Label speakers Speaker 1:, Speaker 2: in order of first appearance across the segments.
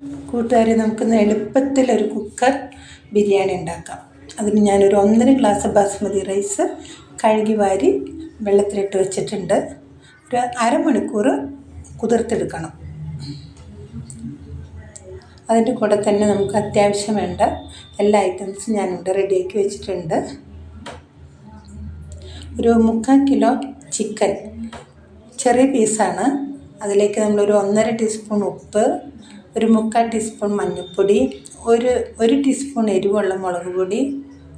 Speaker 1: കൂട്ടുകാരെ, നമുക്കിന്ന് എളുപ്പത്തിലൊരു കുക്കർ ബിരിയാണി ഉണ്ടാക്കാം. അതിന് ഞാനൊരു 1.5 ഗ്ലാസ് ബാസ്മതി റൈസ് കഴുകി വാരി വെള്ളത്തിലിട്ട് വെച്ചിട്ടുണ്ട്. ഒരു അരമണിക്കൂർ കുതിർത്തെടുക്കണം. അതിൻ്റെ കൂടെ തന്നെ നമുക്ക് അത്യാവശ്യം വേണ്ട എല്ലാ ഐറ്റംസും ഞാനിവിടെ റെഡിയാക്കി വെച്ചിട്ടുണ്ട്. ഒരു 3/4 കിലോ ചിക്കൻ, ചെറിയ പീസാണ്. അതിലേക്ക് നമ്മളൊരു 1.5 ടീസ്പൂൺ ഉപ്പ്, ഒരു 3/4 ടീസ്പൂൺ മഞ്ഞൾപ്പൊടി, ഒരു ടീസ്പൂൺ എരിവുള്ള മുളക് പൊടി,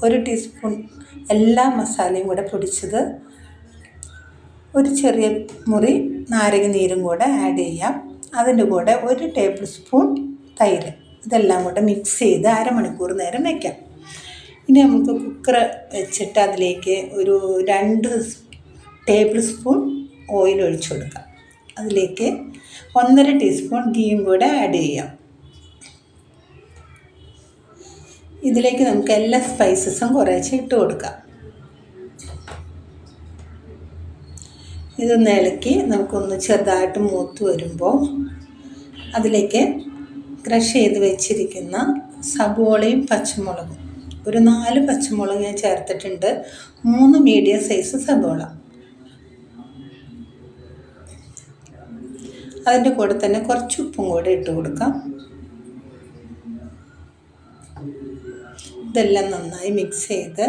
Speaker 1: 1 ടീസ്പൂൺ എല്ലാ മസാലയും കൂടെ പൊടിച്ചത്, ഒരു ചെറിയ മുറി നാരങ്ങ നീരും കൂടെ ആഡ് ചെയ്യാം. അതിൻ്റെ കൂടെ 1 ടേബിൾ സ്പൂൺ തൈര്. ഇതെല്ലാം കൂടെ മിക്സ് ചെയ്ത് അരമണിക്കൂർ നേരം വയ്ക്കാം. ഇനി നമുക്ക് കുക്കർ വെച്ചിട്ട് അതിലേക്ക് ഒരു 2 ടേബിൾ സ്പൂൺ ഓയിൽ ഒഴിച്ചു കൊടുക്കാം. അതിലേക്ക് 1.5 ടീസ്പൂൺ ഗീയും കൂടെ ആഡ് ചെയ്യാം. ഇതിലേക്ക് നമുക്ക് എല്ലാ സ്പൈസസും കുറേശ്ശെ ഇട്ട് കൊടുക്കാം. ഇതൊന്ന് ഇളക്കി നമുക്കൊന്ന് ചെറുതായിട്ട് മൂത്ത് വരുമ്പോൾ അതിലേക്ക് ക്രഷ് ചെയ്ത് വെച്ചിരിക്കുന്ന സബോളയും പച്ചമുളകും, ഒരു 4 പച്ചമുളക് ഞാൻ ചേർത്തിട്ടുണ്ട്, 3 മീഡിയം സൈസ് സബോള. അതിൻ്റെ കൂടെ തന്നെ കുറച്ച് ഉപ്പും കൂടെ ഇട്ട് കൊടുക്കാം. ഇതെല്ലാം നന്നായി മിക്സ് ചെയ്ത്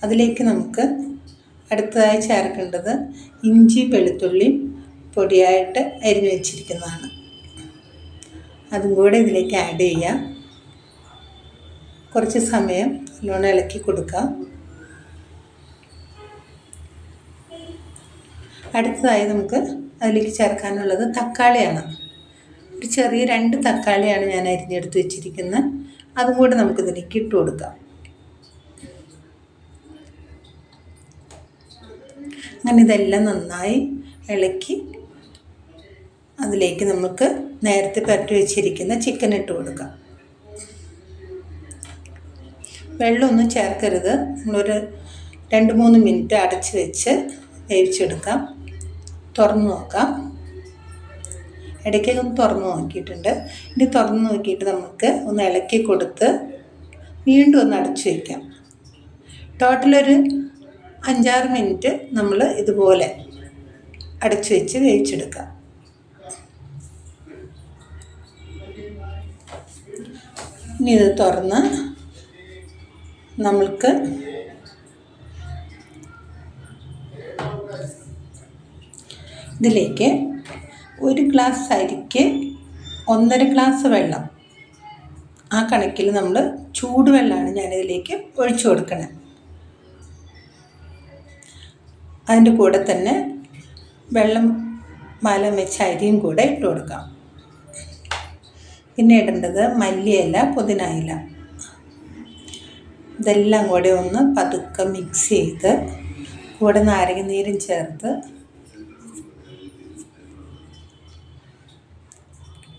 Speaker 1: അതിലേക്ക് നമുക്ക് അടുത്തതായി ചേർക്കേണ്ടത് ഇഞ്ചി വെളുത്തുള്ളി പൊടിയായിട്ട് അരിഞ്ഞു വെച്ചിരിക്കുന്നതാണ്. അതും കൂടെ ഇതിലേക്ക് ആഡ് ചെയ്യാം. കുറച്ച് സമയം നല്ലോണം ഇളക്കി കൊടുക്കാം. അടുത്തതായി നമുക്ക് അതിലേക്ക് ചേർക്കാനുള്ളത് തക്കാളിയാണ്. ഒരു ചെറിയ 2 തക്കാളിയാണ് ഞാൻ അരിഞ്ഞെടുത്ത് വെച്ചിരിക്കുന്നത്. അതും കൂടെ നമുക്കിതിലേക്ക് ഇട്ട് കൊടുക്കാം. അങ്ങനെ ഇതെല്ലാം നന്നായി ഇളക്കി അതിലേക്ക് നമുക്ക് നേരത്തെ പരട്ടി വെച്ചിരിക്കുന്ന ചിക്കൻ ഇട്ട് കൊടുക്കാം. വെള്ളമൊന്നും ചേർക്കരുത്. നമ്മളൊരു 2-3 മിനിറ്റ് അടച്ച് വെച്ച് വേവിച്ചെടുക്കാം. തുറന്ന് നോക്കാം. ഇടയ്ക്കൊന്ന് തുറന്ന് നോക്കിയിട്ടുണ്ട്. ഇനി തുറന്ന് നോക്കിയിട്ട് നമുക്ക് ഒന്ന് ഇളക്കി കൊടുത്ത് വീണ്ടും ഒന്ന് അടച്ചു വയ്ക്കാം. ടോട്ടലൊരു 5-6 മിനിറ്റ് നമ്മൾ ഇതുപോലെ അടച്ചു വെച്ച് വേവിച്ചെടുക്കാം. ഇനി ഇത് തുറന്ന് നമ്മൾക്ക് ഇതിലേക്ക് 1 ഗ്ലാസ് അരിക്ക് 1.5 ഗ്ലാസ് വെള്ളം, ആ കണക്കിൽ നമ്മൾ ചൂടുവെള്ളമാണ് ഞാനിതിലേക്ക് ഒഴിച്ചു കൊടുക്കണേ. അതിൻ്റെ കൂടെ തന്നെ വെള്ളം മാലം വെച്ച അരിയും കൂടെ ഇട്ട് കൊടുക്കാം. പിന്നെ ഇടേണ്ടത് മല്ലിയില, പുതിന ഇല. ഇതെല്ലാം കൂടെ ഒന്ന് പതുക്കെ മിക്സ് ചെയ്ത് കൂടെ നാരങ്ങ നീരും ചേർത്ത്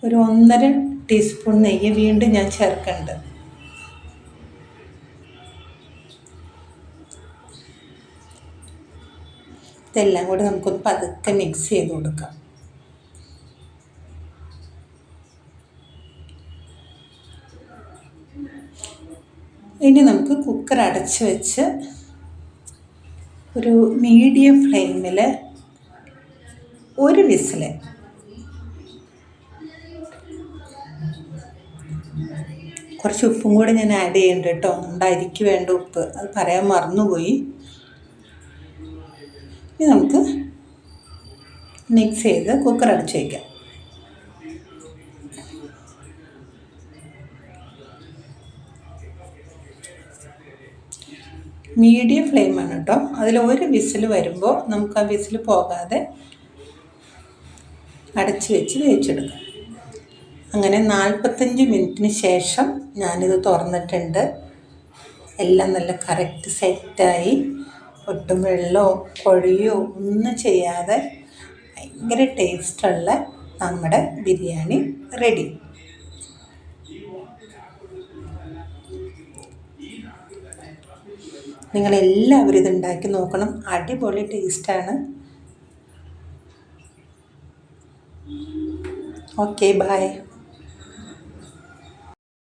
Speaker 1: ഒരു 1.5 ടീസ്പൂൺ നെയ്യ് വീണ്ടും ഞാൻ ചേർക്കുന്നുണ്ട്. ഇതെല്ലാം കൂടി നമുക്കൊന്ന് പതുക്കെ മിക്സ് ചെയ്ത് കൊടുക്കാം. ഇനി നമുക്ക് കുക്കർ അടച്ച് വെച്ച് ഒരു മീഡിയം ഫ്ലെയിമിൽ ഒരു വിസിൽ, കുറച്ച് ഉപ്പും കൂടെ ഞാൻ ആഡ് ചെയ്യുന്നുണ്ട് കേട്ടോ. നമ്മുടെ അരിക്ക് വേണ്ട ഉപ്പ് അത് പറയാൻ മറന്നുപോയി. ഇനി നമുക്ക് മിക്സ് ചെയ്ത് കുക്കർ അടച്ച് വയ്ക്കാം. മീഡിയം ഫ്ലെയിമാണ് കേട്ടോ. അതിൽ ഒരു വിസിൽ വരുമ്പോൾ നമുക്ക് ആ വിസിൽ പോകാതെ അടച്ച് വെച്ച് വേവിച്ചെടുക്കാം. അങ്ങനെ 45 മിനിറ്റിന് ശേഷം ഞാനിത് തുറന്നിട്ടുണ്ട്. എല്ലാം നല്ല കറക്റ്റ് സെറ്റായി, ഒട്ടും വെള്ളമോ കുഴയോ ഒന്നും ചെയ്യാതെ ഭയങ്കര ടേസ്റ്റുള്ള നമ്മുടെ ബിരിയാണി റെഡി. നിങ്ങളെല്ലാവരും ഇത് ഉണ്ടാക്കി നോക്കണം. അടിപൊളി ടേസ്റ്റാണ്. Okay, by.